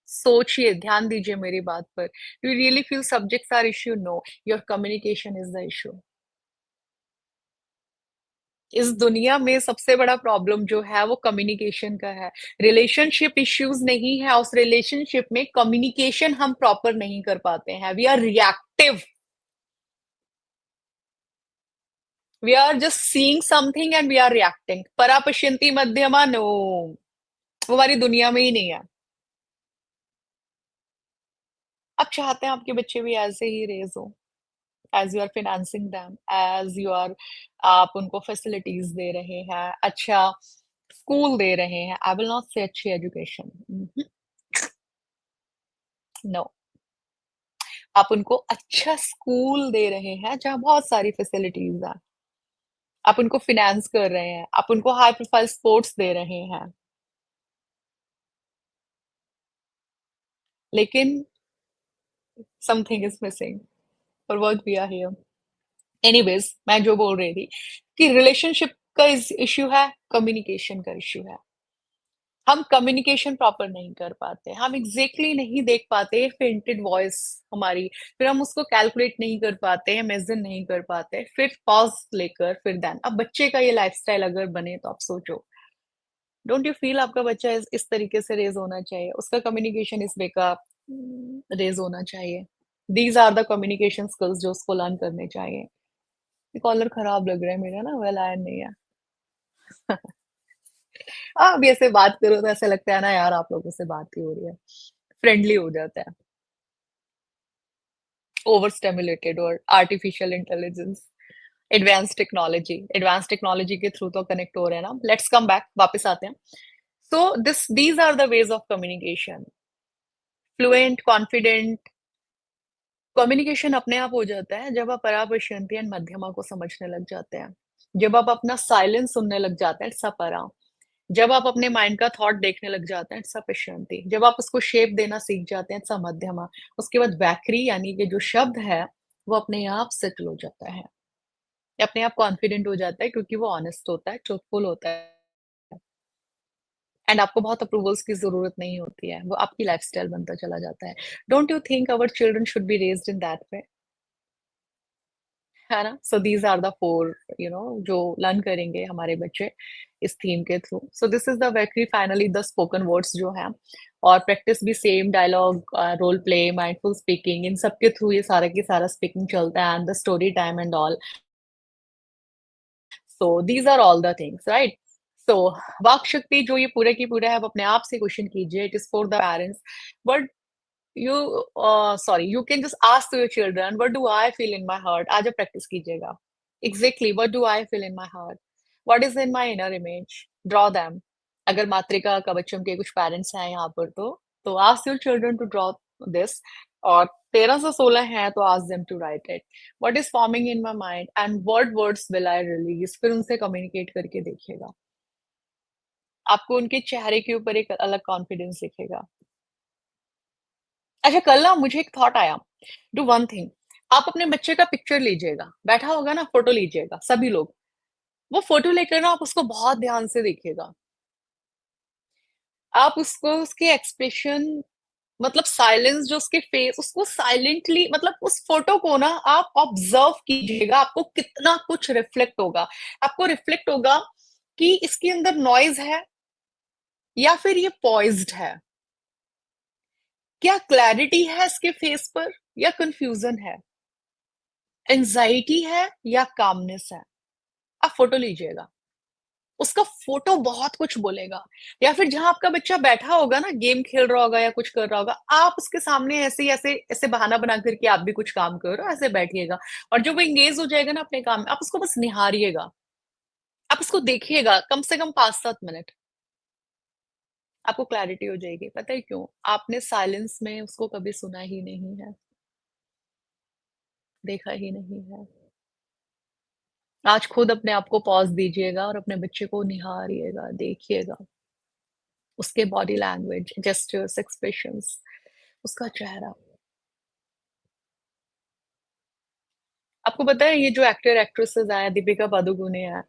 Speaker 1: सोचिए, ध्यान दीजिए मेरी बात पर. You really feel subjects are issue? No, your communication is the issue. इस दुनिया में सबसे बड़ा प्रॉब्लम जो है वो कम्युनिकेशन का है. रिलेशनशिप इश्यूज नहीं है, उस रिलेशनशिप में कम्युनिकेशन हम प्रॉपर नहीं कर पाते हैं. We are reactive. We are just seeing something and we are reacting. परापश्यंती मध्यमा, नो, वो हमारी दुनिया में ही नहीं है. आप चाहते हैं आपके बच्चे भी ऐसे ही रेज हो, as you are financing them, as you are, आप उनको फैसिलिटीज दे रहे हैं, अच्छा स्कूल दे रहे हैं. आई विल नॉट से अच्छी एजुकेशन, नो. आप उनको अच्छा स्कूल दे रहे हैं जहाँ बहुत सारी फैसिलिटीज हैं, आप उनको फिनेंस कर रहे हैं, आप उनको हाई प्रोफाइल स्पोर्ट्स दे रहे हैं. लेकिन something is missing for what we are here. Anyways, मैं जो बोल रही थी कि रिलेशनशिप का इश्यू है, कम्युनिकेशन का इश्यू है। हम कम्युनिकेशन प्रॉपर नहीं कर पाते, हम एग्जैक्टली नहीं देख पाते फेंटेड वॉइस हमारी, फिर हम उसको कैलकुलेट नहीं कर पाते, मेजर नहीं कर पाते, फिर पॉज लेकर फिर देन। अब बच्चे का ये लाइफस्टाइल अगर बने तो आप सोचो, डोंट यू फील आपका बच्चा इस तरीके से रेज होना चाहिए, उसका कम्युनिकेशन इस वे का रेज होना चाहिए। These are the communication skills जो उसको लर्न करने चाहिए। कॉलर खराब लग रहा है मेरा ना, वेल आयन नहीं है। हाँ, अभी ऐसे बात करो तो ऐसा लगता है ना यार, आप लोगों से बात ही हो रही है, फ्रेंडली हो जाता है। ओवर स्टिमुलेटेड और आर्टिफिशियल इंटेलिजेंस, एडवांस टेक्नोलॉजी के थ्रू तो कनेक्ट हो रहे हैं ना। लेट्स कम बैक, वापस आते हैं। So this these are the ways of communication. Fluent, confident communication अपने आप हो जाता है जब आप परापश्यंती एंड मध्यमा को समझने लग जाते हैं, जब आप अपना साइलेंस सुनने लग जाते हैं, सपरा, जब आप अपने माइंड का थॉट देखने लग जाते हैं, इट्स पश्यंती, जब आप उसको शेप देना सीख जाते हैं, इट्स मध्यमा। उसके बाद वैखरी यानी कि जो शब्द है वो अपने आप सेटल हो जाता है, या अपने आप कॉन्फिडेंट हो जाता है, क्योंकि वो ऑनेस्ट होता है, ट्रूथफुल होता है, एंड आपको बहुत अप्रूवल्स की जरूरत नहीं होती है, वो आपकी लाइफस्टाइल बनता चला जाता है। Don't you think our children should be raised in that way? है ना? So these are the four, जो लर्न करेंगे हमारे बच्चे इस थीम के through. So this is the वैक्री, फाइनली द स्पोकन वर्ड्स जो है, और प्रैक्टिस भी same, dialogue, role play, mindful speaking, इन सब के थ्रू ये सारा की सारा स्पीकिंग चलता है, and the story time and all. So these are all the things, right? So Vak Shakti जो ये पूरे की पूरा है, आप अपने आप से क्वेश्चन कीजिए, it is for the parents, but you sorry, you can just ask to your children, what do I feel in my heart? आज आप प्रैक्टिस कीजिएगा, exactly what do I feel in my heart, what is in my inner image, draw them। अगर मातृका कवचम के कुछ पेरेंट्स हैं यहाँ पर तो ask your children to draw this, और 13 से 16 हैं तो ask them to write it, what is forming in my mind and what words will I release, फिर उनसे कम्युनिकेट करके देखिएगा, आपको उनके चेहरे के ऊपर एक अलग कॉन्फिडेंस दिखेगा। अच्छा, कल ना मुझे एक थॉट आया, डू वन थिंग, आप अपने बच्चे का पिक्चर लीजिएगा, बैठा होगा ना, फोटो लीजिएगा सभी लोग, वो फोटो लेकर ना आप उसको बहुत ध्यान से देखिएगा, आप उसको, उसके एक्सप्रेशन, मतलब साइलेंस जो उसके फेस, उसको साइलेंटली, मतलब उस फोटो को ना आप ऑब्जर्व कीजिएगा, आपको कितना कुछ रिफ्लेक्ट होगा, आपको रिफ्लेक्ट होगा कि इसके अंदर नॉइज है या फिर ये पॉइज्ड है, क्या क्लैरिटी है इसके फेस पर या कंफ्यूजन है, एंजाइटी है या कामनेस है। आप फोटो लीजिएगा, उसका फोटो बहुत कुछ बोलेगा। या फिर जहां आपका बच्चा बैठा होगा ना, गेम खेल रहा होगा या कुछ कर रहा होगा, आप उसके सामने ऐसे ही ऐसे ऐसे बहाना बना करके आप भी कुछ काम करो, ऐसे बैठिएगा, और जब वो इंगेज हो जाएगा ना अपने काम में, आप उसको बस निहारिएगा, आप उसको देखिएगा कम से कम 5-7 मिनट, आपको क्लैरिटी हो जाएगी। पता है क्यों? आपने साइलेंस में उसको कभी सुना ही नहीं है, देखा ही नहीं है। आज खुद अपने आप को पॉज दीजिएगा और अपने बच्चे को निहारिएगा, देखिएगा, उसके बॉडी लैंग्वेज, जेस्चर्स, एक्सप्रेशंस, उसका चेहरा। आपको पता है ये जो एक्टर एक्ट्रेसेस हैं, दीपिका पादुकोणे है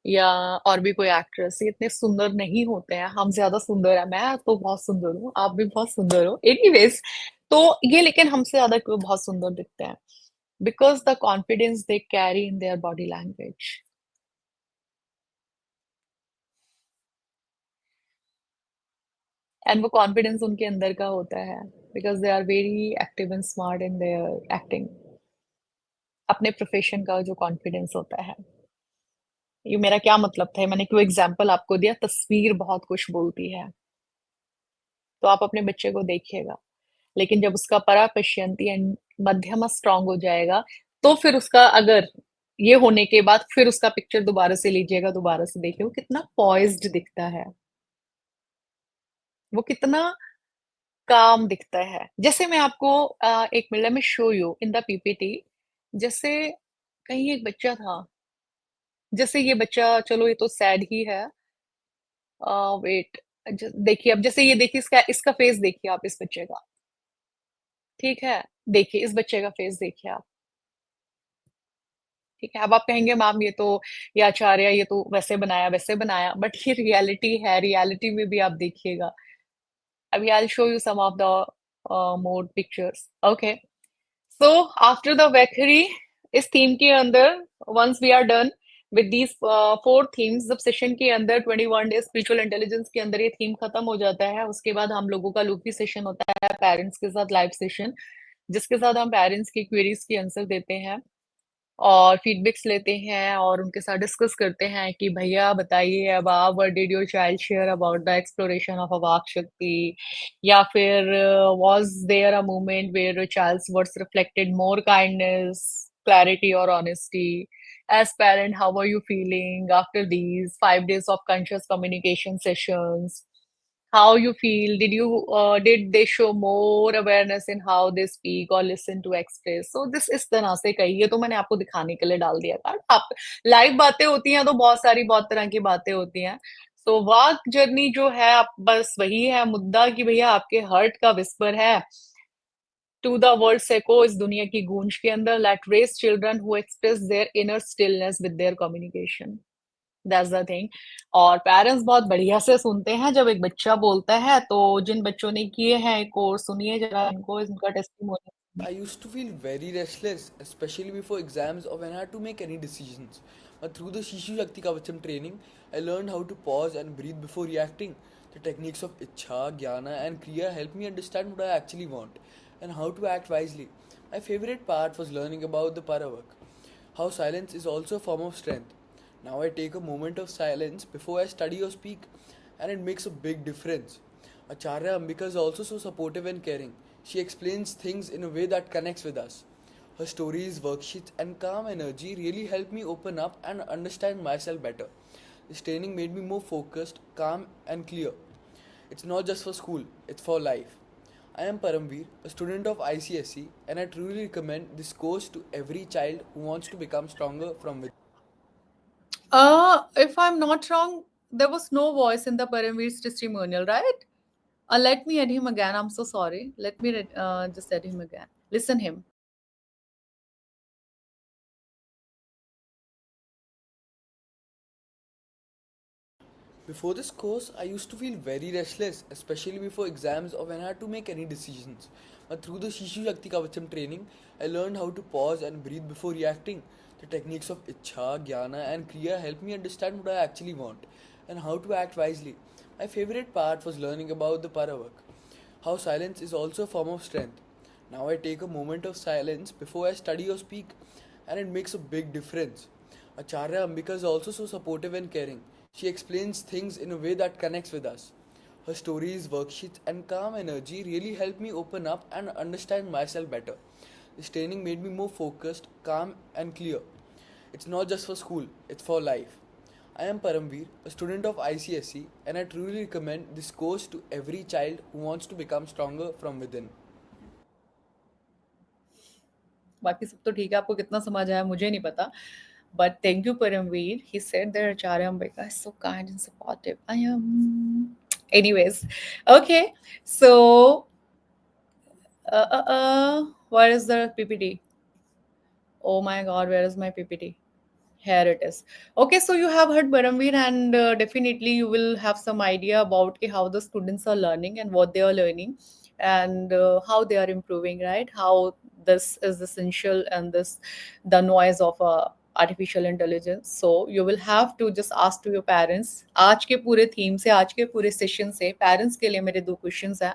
Speaker 1: या और भी कोई एक्ट्रेस, ये इतने सुंदर नहीं होते हैं, हम ज्यादा सुंदर है, मैं तो बहुत सुंदर हूँ, आप भी बहुत सुंदर हो, एनीवेज, तो ये लेकिन हमसे ज्यादा क्यों बहुत सुंदर दिखते हैं? Because the confidence they carry in their body language, and वो कॉन्फिडेंस उनके अंदर का होता है, because they are very active and smart in their acting. अपने प्रोफेशन का जो कॉन्फिडेंस होता है, ये मेरा क्या मतलब था, मैंने क्यों एग्जाम्पल आपको दिया, तस्वीर बहुत कुछ बोलती है, तो आप अपने बच्चे को देखिएगा, लेकिन जब उसका परा पश्यंती एंड मध्यमा स्ट्रांग हो जाएगा, तो फिर उसका, अगर ये होने के बाद फिर उसका पिक्चर दोबारा से लीजिएगा, दोबारा से देखिए वो कितना पॉइज्ड दिखता है, वो कितना काम दिखता है। जैसे मैं आपको एक मिनट में show you in the PPT, जैसे कहीं एक बच्चा था, जैसे ये बच्चा, चलो ये तो सैड ही है, वेट, देखिए, अब जैसे ये देखिए, इसका इसका फेस देखिए आप, इस बच्चे का, ठीक है? देखिए, इस बच्चे का फेस देखिए आप, ठीक है? अब आप कहेंगे मैम ये आचार्य ये तो वैसे बनाया, बट ये रियलिटी है, रियलिटी में भी आप देखिएगा। अभी I will show you some of the more pictures, okay? So after the Valkyrie, इस थीम के अंदर once we are done with these four themes, जब सेशन के अंदर 21 डेज स्पिरिचुअल इंटेलिजेंस के अंदर ये थीम खत्म हो जाता है, उसके बाद हम लोगों का लूपी सेशन होता है पेरेंट्स के साथ, लाइव सेशन, जिसके साथ हम पेरेंट्स की क्वेरीज की आंसर देते हैं और फीडबैक्स लेते हैं और उनके साथ डिस्कस करते हैं कि भैया बताइए अब आप, what did your child share about the exploration of a Vak Shakti, या फिर was there a moment where your child's words reflected more kindness, clarity or honesty. As parent, how are you feeling after these 5 days of conscious communication sessions? How you feel? Did they show more awareness in how they speak or listen to express? So this इस तरह से कही, ये तो मैंने आपको दिखाने के लिए डाल दिया कार्ड। आप लाइव बातें होती हैं तो बहुत तरह की बातें होती हैं। सो वाक जर्नी जो है, आप बस वही है मुद्दा कि भैया आपके हर्ट का विस्पर है टू द वर्ल्ड एको, इस दुनिया की गूंज के अंदर, let raise children who express their inner stillness with their communication. That's the thing. और पेरेंट्स बहुत बढ़िया से सुनते हैं जब एक बच्चा बोलता है, तो जिन बच्चों ने किए हैं कोर्स, सुनिए जरा इनको, इनका testimonial.
Speaker 2: I used to feel very restless, especially before exams or when I had to make any decisions. But through the Shishu Shakti Kavacham training, I learned how to pause and breathe before reacting. The techniques of Ichha, Jnana, and Kriya helped me understand what I actually want and how to act wisely. My favorite part was learning about the Paravak, how silence is also a form of strength. Now I take a moment of silence before I study or speak, and it makes a big difference. Acharya Ambika is also so supportive and caring. She explains things in a way that connects with us. Her stories, worksheets, and calm energy really help me open up and understand myself better. This training made me more focused, calm, and clear. It's not just for school, it's for life. I am Paramveer, a student of ICSE, and I truly recommend this course to every child who wants to become stronger from within.
Speaker 1: If I'm not wrong, there was no voice in the Paramveer's testimonial, right? Let me add him again. I'm so sorry. Let me just add him again. Listen him.
Speaker 2: Before this course, I used to feel very restless, especially before exams or when I had to make any decisions. But through the Shishu Shakti Kavacham training, I learned how to pause and breathe before reacting. The techniques of Ichha, Jnana, and Kriya helped me understand what I actually want and how to act wisely. My favorite part was learning about the Paravak, how silence is also a form of strength. Now I take a moment of silence before I study or speak, and it makes a big difference. Acharya Ambika is also so supportive and caring. She explains things in a way that connects with us. Her stories, worksheets, and calm energy really help me open up and understand myself better. This training made me more focused, calm, and clear. It's not just for school, it's for life. I am Paramveer, a student of ICSE, and I truly recommend this course to every child who wants to become stronger from within.
Speaker 1: बाकी सब तो ठीक है, आपको कितना समझ आया मुझे नहीं पता, but thank you Paramveer. He said that Acharya Ambika is so kind and supportive. I am. Anyways, okay. So, where is the PPT? Oh my God, where is my PPT? Here it is. Okay, so you have heard Paramveer, and definitely you will have some idea about how the students are learning and what they are learning, and how they are improving, right? How this is essential, and this the noise of artificial intelligence. So you will have to just ask to your parents. आज के पूरे थीम से, आज के पूरे सेशन से पेरेंट्स के लिए मेरे दो क्वेश्चंस हैं,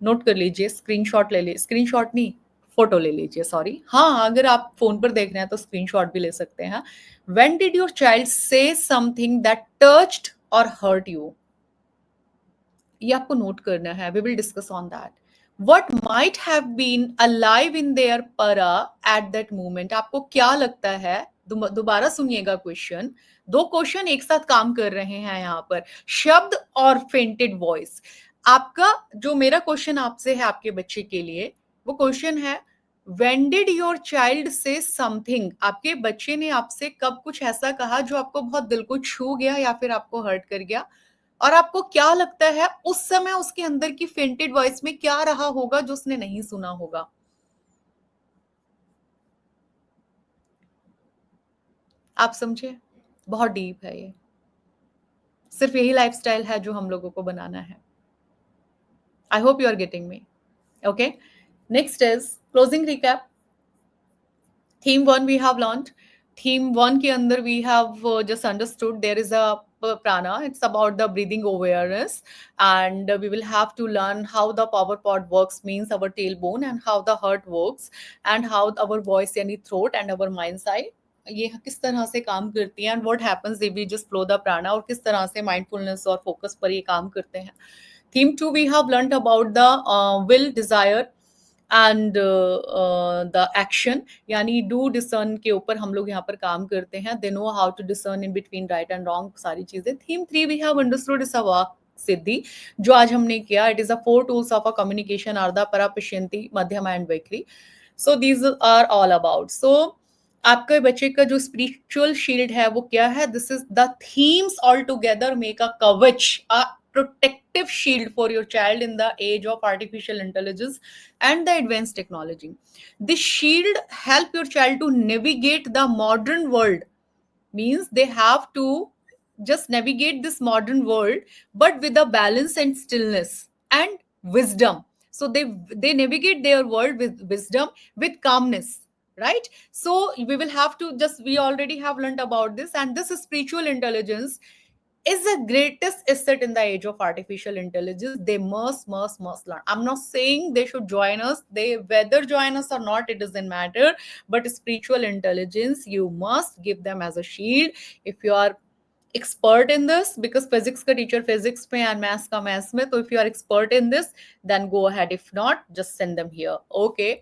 Speaker 1: नोट कर लीजिए, स्क्रीनशॉट ले लीजिए, स्क्रीनशॉट नहीं, फोटो ले लीजिए, सॉरी। हाँ, अगर आप फोन पर देख रहे हैं तो स्क्रीनशॉट भी ले सकते हैं। When did your child say something that touched और हर्ट यू? ये आपको नोट करना है। We will discuss on that. What might have been alive in their परा एट दैट मोमेंट? आपको क्या लगता है? दोबारा सुनिएगा क्वेश्चन। दो क्वेश्चन एक साथ काम कर रहे हैं यहाँ पर, शब्द और फेंटेड वॉइस। आपका जो मेरा क्वेश्चन आपसे है, आपके बच्चे के लिए, वो क्वेश्चन है, when did your child say something? आपके बच्चे ने आपसे कब कुछ ऐसा कहा जो आपको बहुत दिल को छू गया या फिर आपको हर्ट कर गया? और आपको क्या लगता है उस समय उसके अंदर की फेंटेड वॉइस में क्या रहा होगा जो उसने नहीं सुना होगा? आप समझे? बहुत डीप है ये। सिर्फ यही लाइफस्टाइल है जो हम लोगों को बनाना है। I hope you are getting me. Okay, next is closing recap. Theme one we have learned. Theme one के अंदर we have just understood there is a prana. It's about the breathing awareness, and we will have to learn how the power pod works, means our tailbone, and how the heart works, and how our voice यानी throat and our mind side ये किस तरह से काम करती है, and what happens if we just flow the prana, और किस तरह से mindfulness और focus पर ये काम करते हैं. Theme 2 we have learned about the will, desire and the action, यानी डू डिसर्न के ऊपर हम लोग यहाँ पर काम करते हैं. They know how to discern in between right and wrong, सारी चीजें. Theme 3 we have understood is a Vak Siddhi, जो आज हमने किया. It is a 4 tools of a communication are the परा, पश्यंती, मध्यम एंड वैखरी. So these are all about. So आपके बच्चे का जो स्पिरिचुअल शील्ड है वो क्या है? This is the themes all together make a कवच, अ protective shield for your child in the age of artificial intelligence and the advanced technology. This shield help your child to navigate the modern world, means they have to just navigate this modern world but with a balance and stillness and wisdom. So they navigate their world with wisdom, with calmness, right? So we will have to just, we already have learned about this, and this spiritual intelligence is the greatest asset in the age of artificial intelligence. They must learn. I'm not saying they should join us. They whether join us or not, it doesn't matter. But spiritual intelligence, you must give them as a shield. If you are expert in this, because physics ka teacher physics mein and maths ka maths mein, so if you are expert in this, then go ahead. If not, just send them here. Okay.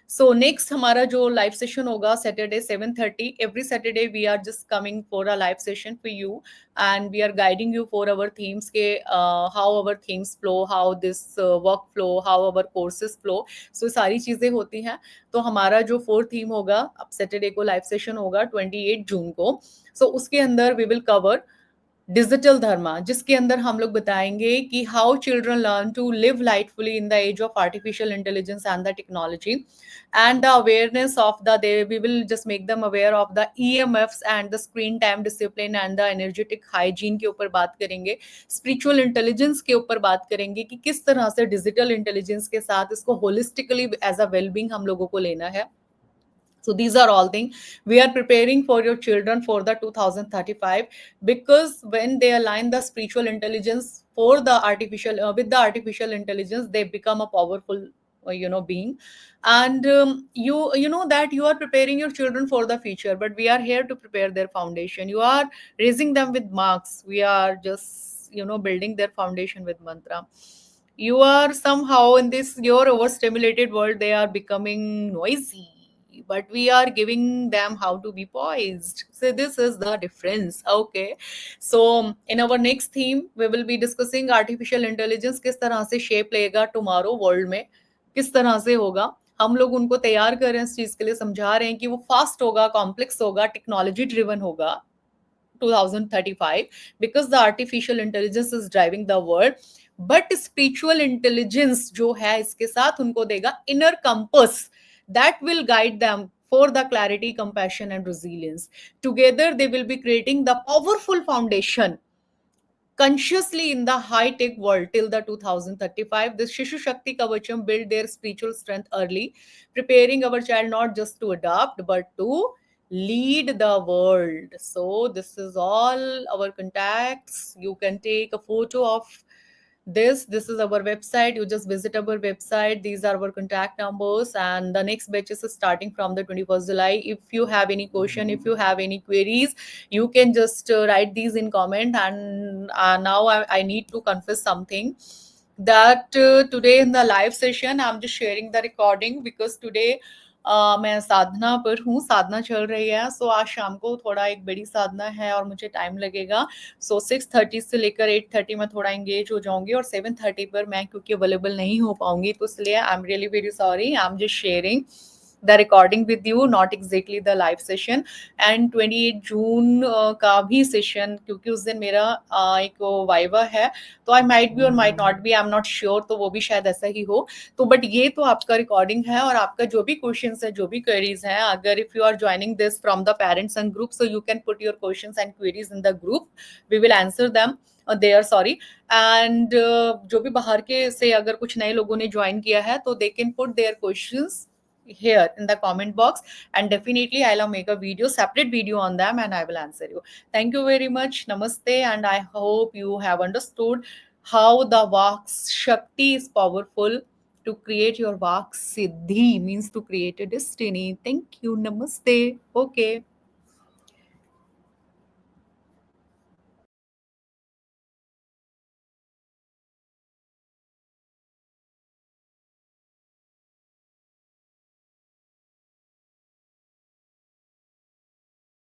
Speaker 1: So next हमारा जो लाइव सेशन होगा Saturday 7:30. Every Saturday we are just coming for a live session for you, and we are guiding you for our themes के how our themes flow, how this work flow, how our courses flow. So सारी चीज़ें होती हैं. तो हमारा जो 4th थीम होगा, अब सैटरडे को लाइव सेशन होगा 28 जून को. सो उसके अंदर we will cover digital Dharma, जिसके अंदर हम लोग बताएंगे कि how children learn to live lightfully in the age of artificial intelligence and the technology, and the awareness of the day. We will just make them aware of the EMFs and the screen time discipline and the energetic hygiene के ऊपर बात करेंगे. स्पिरिचुअल इंटेलिजेंस के ऊपर बात करेंगे कि किस तरह से डिजिटल इंटेलिजेंस के साथ इसको होलिस्टिकली एज अ वेलबींग हम लोगों को लेना है. So these are all things we are preparing for your children for the 2035, because when they align the spiritual intelligence for the artificial with the artificial intelligence, they become a powerful being. And you know that you are preparing your children for the future, but we are here to prepare their foundation. You are raising them with marks, we are just building their foundation with mantra. You are somehow in this your overstimulated world, they are becoming noisy, but we are giving them how to be poised. So this is the difference. Okay, so in our next theme we will be discussing artificial intelligence किस तरह से shape लेगा tomorrow world में, किस तरह से होगा. हम लोग उनको तैयार कर रहे हैं इस चीज के लिए, समझा रहे हैं कि वो फास्ट होगा, कॉम्प्लेक्स होगा, टेक्नोलॉजी ड्रिवन होगा 2035, because the artificial intelligence is driving the world. But spiritual intelligence जो है इसके साथ उनको देगा inner compass that will guide them for the clarity, compassion and resilience. Together they will be creating the powerful foundation consciously in the high-tech world till the 2035. This Shishu Shakti Kavacham build their spiritual strength early, preparing our child not just to adopt but to lead the world. So this is all our contacts. You can take a photo of this is our website. You just visit our website. These are our contact numbers, and the next batch is starting from the 21st July. If you have any question, if you have any queries, you can just write these in comment. And now I need to confess something, that today in the live session I'm just sharing the recording, because today मैं साधना पर हूँ, साधना चल रही है. सो आज शाम को थोड़ा एक बड़ी साधना है और मुझे टाइम लगेगा. सो 6:30 से लेकर 8:30 में थोड़ा एंगेज हो जाऊंगी, और 7:30 पर मैं क्योंकि अवेलेबल नहीं हो पाऊंगी, तो इसलिए I am really very sorry. I am just sharing the recording with you, not exactly the live session. And 28 जून का भी सेशन, क्योंकि उस दिन मेरा एक वाइवा है, तो आई माइट बी और might not be, I am not sure, तो वो भी शायद ऐसा ही हो। तो बट ये तो आपका रिकॉर्डिंग है, और आपका जो भी क्वेश्चन है, जो भी क्वेरीज हैं, अगर if you are joining this from the parents and group, so you can put your question and queries in the group, we will answer them there, sorry. And जो भी बाहर के से अगर कुछ नए लोगों ने ज्वाइन किया है, तो they can put their questions here in the comment box, and definitely I'll make a video, separate video on them, and I will answer you. Thank you very much. Namaste, and I hope you have understood how the Vak Shakti is powerful to create your Vak Siddhi, means to create a destiny. Thank you. Namaste. Okay.